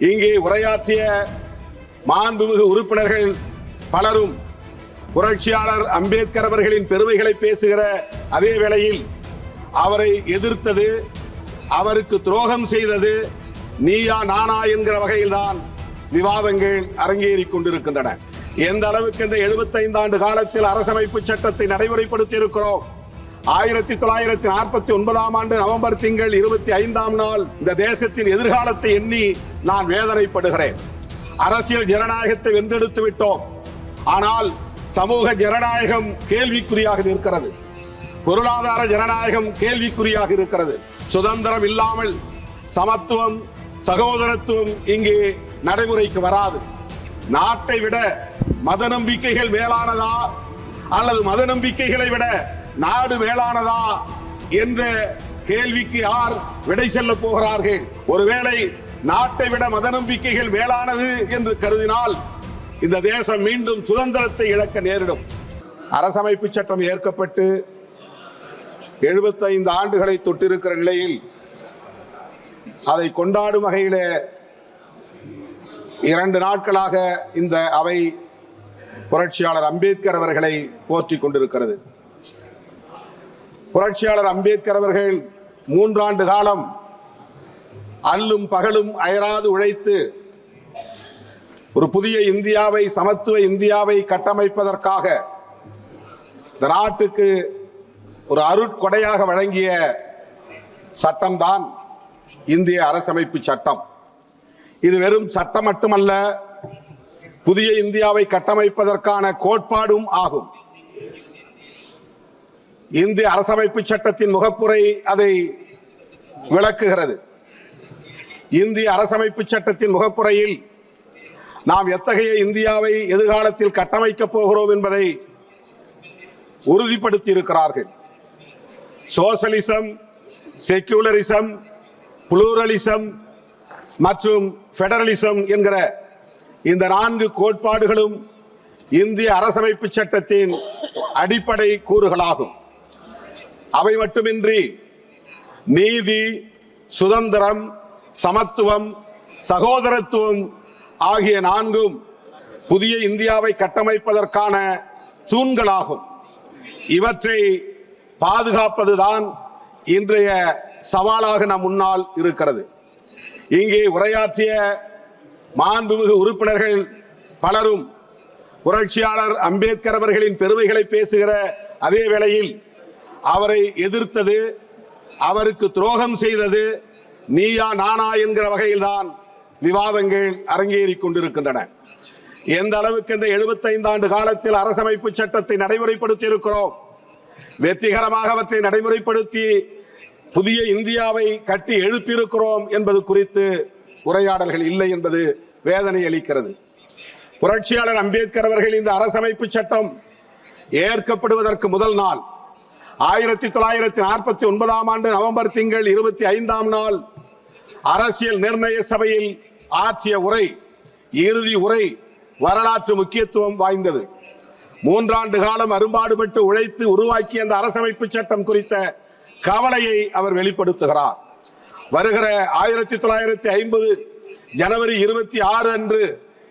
இங்கே உரையாற்றிய மாண்புமிகு உறுப்பினர்கள் பலரும் புரட்சியாளர் அம்பேத்கர் அவர்களின் பெருமைகளை பேசுகிற அதே வேளையில் அவரை எதிர்த்தது, அவருக்கு துரோகம் செய்தது நீயா நானா என்கிற வகையில்தான் விவாதங்கள் அரங்கேறிக் கொண்டிருக்கின்றன. எந்த அளவுக்கு இந்த 75 ஆண்டு காலத்தில் அரசமைப்பு சட்டத்தை நடைமுறைப்படுத்தி இருக்கிறோம். 1949 ஆண்டு நவம்பர் திங்கள் 25ஆம் நாள் இந்த தேசத்தின் எதிர்காலத்தை எண்ணி நான் வேதனைப்படுகிறேன். அரசியல் ஜனநாயகத்தை வென்றெடுத்து விட்டோம். ஆனால் சமூக ஜனநாயகம் கேள்விக்குறியாக இருக்கிறது. பொருளாதார ஜனநாயகம் கேள்விக்குறியாக இருக்கிறது. சுதந்திரம் இல்லாமல் சமத்துவம், சகோதரத்துவம் இங்கே நடைமுறைக்கு வராது. நாட்டை விட மத நம்பிக்கைகள் மேலானதா அல்லது மத நம்பிக்கைகளை விட நாடு மேலானதா என்ற கேள்விக்கு யார் விடை செல்ல போகிறார்கள்? ஒருவேளை நாட்டை விட மத நம்பிக்கைகள் மேலானது என்று கருதினால் இந்த தேசம் மீண்டும் சுதந்திரத்தை இழக்க நேரிடும். அரசமைப்பு சட்டம் ஏற்கப்பட்டு 75 ஆண்டுகளை தொட்டிருக்கிற நிலையில் அதை கொண்டாடும் வகையிலே 2 நாட்களாக இந்த அவை புரட்சியாளர் அம்பேத்கர் அவர்களை போற்றிக் கொண்டிருக்கிறது. புரட்சியாளர் அம்பேத்கர் அவர்கள் 3 ஆண்டு காலம் அல்லும் பகலும் அயராது உழைத்து ஒரு புதிய இந்தியாவை, சமத்துவ இந்தியாவை கட்டமைப்பதற்காக இந்த நாட்டுக்கு ஒரு அருட்கொடையாக வழங்கிய சட்டம்தான் இந்திய அரசமைப்பு சட்டம். இது வெறும் சட்டம் மட்டுமல்ல, புதிய இந்தியாவை கட்டமைப்பதற்கான கோட்பாடும் ஆகும். இந்திய அரசமைப்பு சட்டத்தின் முகப்புரை அதை விளக்குகிறது. இந்திய அரசமைப்பு சட்டத்தின் முகப்புரையில் நாம் எத்தகைய இந்தியாவை எதிர்காலத்தில் கட்டமைக்கப் போகிறோம் என்பதை உறுதிப்படுத்தி இருக்கிறார்கள். சோசலிசம், செக்யூலரிசம், புளூரலிசம் மற்றும் பெடரலிசம் என்கிற இந்த 4 கோட்பாடுகளும் இந்திய அரசமைப்பு சட்டத்தின் அடிப்படை கூறுகளாகும். அவை மட்டுமின்றி நீதி, சுதந்திரம், சமத்துவம், சகோதரத்துவம் ஆகிய 4ம் புதிய இந்தியாவை கட்டமைப்பதற்கான தூண்களாகும். இவற்றை பாதுகாப்பதுதான் இன்றைய சவாலாக நம் முன்னால் இருக்கிறது. இங்கே உரையாற்றிய மாண்புமிகு உறுப்பினர்கள் பலரும் புரட்சியாளர் அம்பேத்கர் அவர்களின் பெருமைகளை பேசுகிற அதே வேளையில் அவரை எதிர்த்தது, அவருக்கு துரோகம் செய்தது நீயா நானா என்கிற வகையில்தான் விவாதங்கள் அரங்கேறிக் கொண்டிருக்கின்றன. எந்த அளவுக்கு இந்த 75 ஆண்டு காலத்தில் அரசமைப்பு சட்டத்தை நடைமுறைப்படுத்தி இருக்கிறோம், வெற்றிகரமாக அவற்றை நடைமுறைப்படுத்தி புதிய இந்தியாவை கட்டி எழுப்பியிருக்கிறோம் என்பது குறித்து உரையாடல்கள் இல்லை என்பது வேதனை அளிக்கிறது. புரட்சியாளர் அம்பேத்கர் அவர்கள் இந்த அரசமைப்பு சட்டம் ஏற்கப்படுவதற்கு முதல் நாள் 1949ஆம் ஆண்டு நவம்பர் திங்கள் 25ஆம் நாள் அரசியல் நிர்ணய சபையில் ஆற்றிய உரை, இறுதி உரை வரலாற்று முக்கியத்துவம் வாய்ந்தது. 3 ஆண்டு காலம் அரும்பாடுபட்டு உழைத்து உருவாக்கிய அந்த அரசமைப்பு சட்டம் குறித்த கவலையை அவர் வெளிப்படுத்துகிறார். வருகிற 1950 ஜனவரி 26 அன்று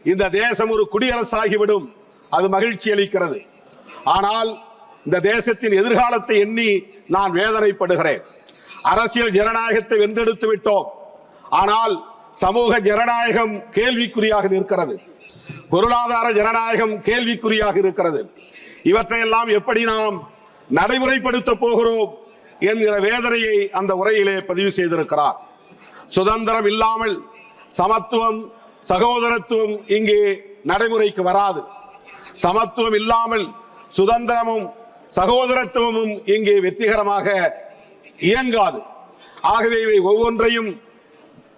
இந்த தேசம் ஒரு குடியரசாகிவிடும். அது மகிழ்ச்சி அளிக்கிறது. ஆனால் இந்த தேசத்தின் எதிர்காலத்தை எண்ணி நான் வேதனைப்படுகிறேன். அரசியல் ஜனநாயகத்தை வென்றெடுத்து விட்டோம். ஆனால் சமூக ஜனநாயகம் கேள்விக்குறியாக இருக்கிறது. பொருளாதார ஜனநாயகம் கேள்விக்குறியாக இருக்கிறது. இவற்றையெல்லாம் எப்படி நாம் நடைமுறைப்படுத்த போகிறோம் என்கிற வேதனையை அந்த உரையிலே பதிவு செய்திருக்கிறார். சுதந்திரம் இல்லாமல் சமத்துவம், சகோதரத்துவம் இங்கே நடைமுறைக்கு வராது. சமத்துவம் இல்லாமல் சுதந்திரமும் சகோதரத்துவமும் இங்கே வெற்றிகரமாக இயங்காது. ஆகவே இவை ஒவ்வொன்றையும்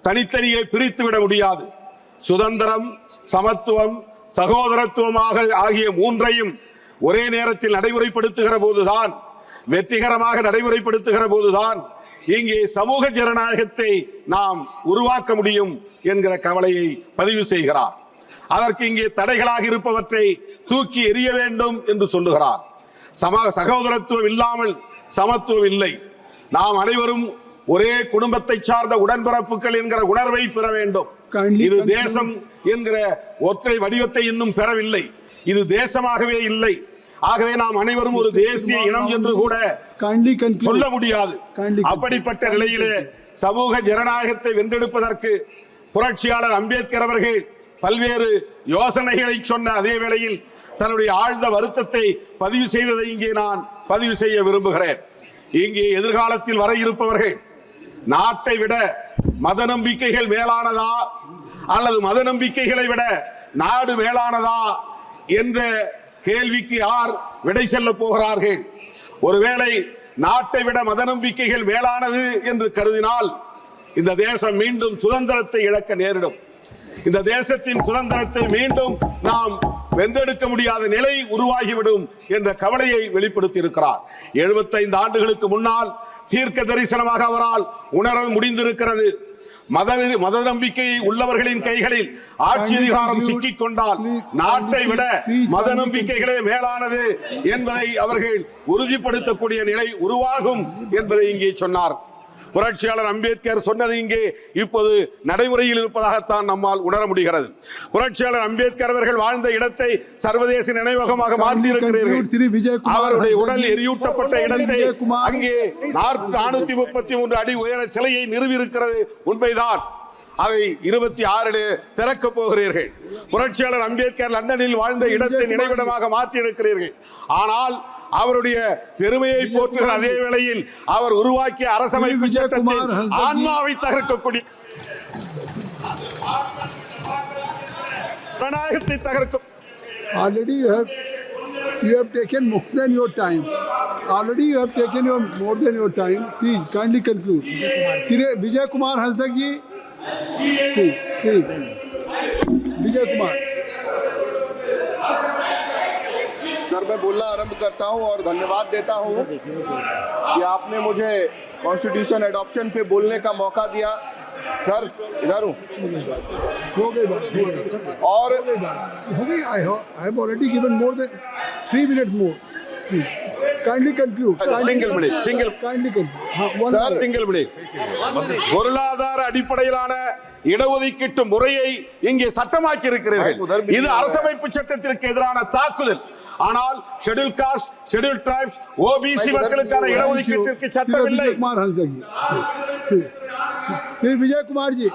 தனித்தனியே பிரித்துவிட முடியாது. சுதந்திரம், சமத்துவம், சகோதரத்துவமாக ஆகிய 3ஐயும் ஒரே நேரத்தில் நடைமுறைப்படுத்துகிற போதுதான், வெற்றிகரமாக நடைமுறைப்படுத்துகிற போதுதான் இங்கே சமூக ஜனநாயகத்தை நாம் உருவாக்க முடியும் என்கிற கவலையை பதிவு செய்கிறார். அதற்கு இங்கே தடைகளாக இருப்பவற்றை தூக்கி எறிய வேண்டும் என்று சொல்லுகிறார். சகோதரத்துவம் இல்லாமல் சமத்துவம் இல்லை. நாம் அனைவரும் ஒரே குடும்பத்தை சார்ந்த உடன்பிறப்புகள் என்கிற உணர்வை பெற வேண்டும். இது தேசம் என்கிற ஒற்றை வடிவத்தை இன்னும் பெறவில்லை. இது தேசமாகவே இல்லை. ஆகவே நாம் அனைவரும் ஒரு தேசிய இனம் என்று கூட சொல்ல முடியாது. அப்படிப்பட்ட நிலையிலே சமூக ஜனநாயகத்தை வென்றெடுப்பதற்கு புரட்சியாளர் அம்பேத்கர் அவர்கள் பல்வேறு யோசனைகளை சொன்ன அதே வேளையில் தன்னுடைய ஆழ்ந்த வருத்தத்தை பதிவு செய்ததை இங்கே நான் பதிவு செய்ய விரும்புகிறேன். இங்கே எதிர்காலத்தில் வர இருப்பவர்கள் நாட்டை விட மத நம்பிக்கைகள் மேலானதா அல்லது மத நம்பிக்கைகளை விட நாடு மேலானதா என்ற கேள்விக்கு யார் விடை செல்ல போகிறார்கள்? ஒருவேளை நாட்டை விட மத நம்பிக்கைகள் மேலானது என்று கருதினால் இந்த தேசம் மீண்டும் சுதந்திரத்தை இழக்க நேரிடும். இந்த தேசத்தின் சுதந்திரத்தை மீண்டும் நாம் வென்றெடுக்க முடியாத நிலை உருவாகிவிடும் என்ற கவலையை வெளிப்படுத்தி இருக்கிறார். 75 ஆண்டுகளுக்கு முன்னால் தீர்க்க தரிசனமாக அவரால் உணர முடிந்திருக்கிறது. மத நம்பிக்கை உள்ளவர்களின் கைகளில் ஆட்சி அதிகாரம் சிக்கிக் கொண்டால் நாட்டை விட மத நம்பிக்கைகளே மேலானது என்பதை அவர்கள் உறுதிப்படுத்தக்கூடிய நிலை உருவாகும் என்பதை இங்கே சொன்னார். புரட்சியாளர் அம்பேத்கர் சொன்னது இங்கே இப்போது நடைமுறையில் இருப்பதாகத்தான் நம்மால் உணர முடிகிறது. புரட்சியாளர் அம்பேத்கர் அவர்கள் வாழ்ந்த இடத்தை சர்வதேச நினைவகமாக மாற்றியிருக்கிறீர்கள். அவருடைய உடல் எரியூட்டப்பட்ட இடத்தை அங்கே 433 அடி உயர சிலையை நிறுவியிருக்கிறது உண்மைதான். அதை 26 திறக்க போகிறீர்கள். புரட்சியாளர் அம்பேத்கர் லண்டனில் வாழ்ந்த இடத்தை நினைவிடமாக மாற்றியிருக்கிறீர்கள். ஆனால் அவருடைய பெருமையை போற்றுகிற அதே வேளையில் அவர் உருவாக்கிய அரசமைப்பு சட்டத்தில் ஆன்மாவை தகர்க்கக்கூடிய ஜனநாயகத்தை தகர்க்கும். Already you have taken more than your time. Already you have taken more than your time. Please kindly conclude. Vijay Kumar Hasdagi. Please. Vijay Kumar. Sir मैं बोलना आरंभ करता हूं और धन्यवाद देता हूं कि आपने मुझे कॉन्स्टिट्यूशन एडॉप्शन पे बोलने का मौका दिया। सर इधर हूं और I have already given more than 3 minutes more. Please. Kindly conclude. Single minute. Kindly conclude. Sir, single minute. பொருளாதார அடிப்படையிலான இடஒதுக்கீட்டு முறையை இங்கே சட்டமாக்கி இருக்கிறீர்கள். இது அரசமைப்பு சட்டத்திற்கு எதிரான தாக்குதல். ஆனால் schedule cost, schedule tribes, OBC மக்களுக்கான இடஒதுக்கீட்டிற்கு சட்டம் இல்லை. श्री विजय कुमार जी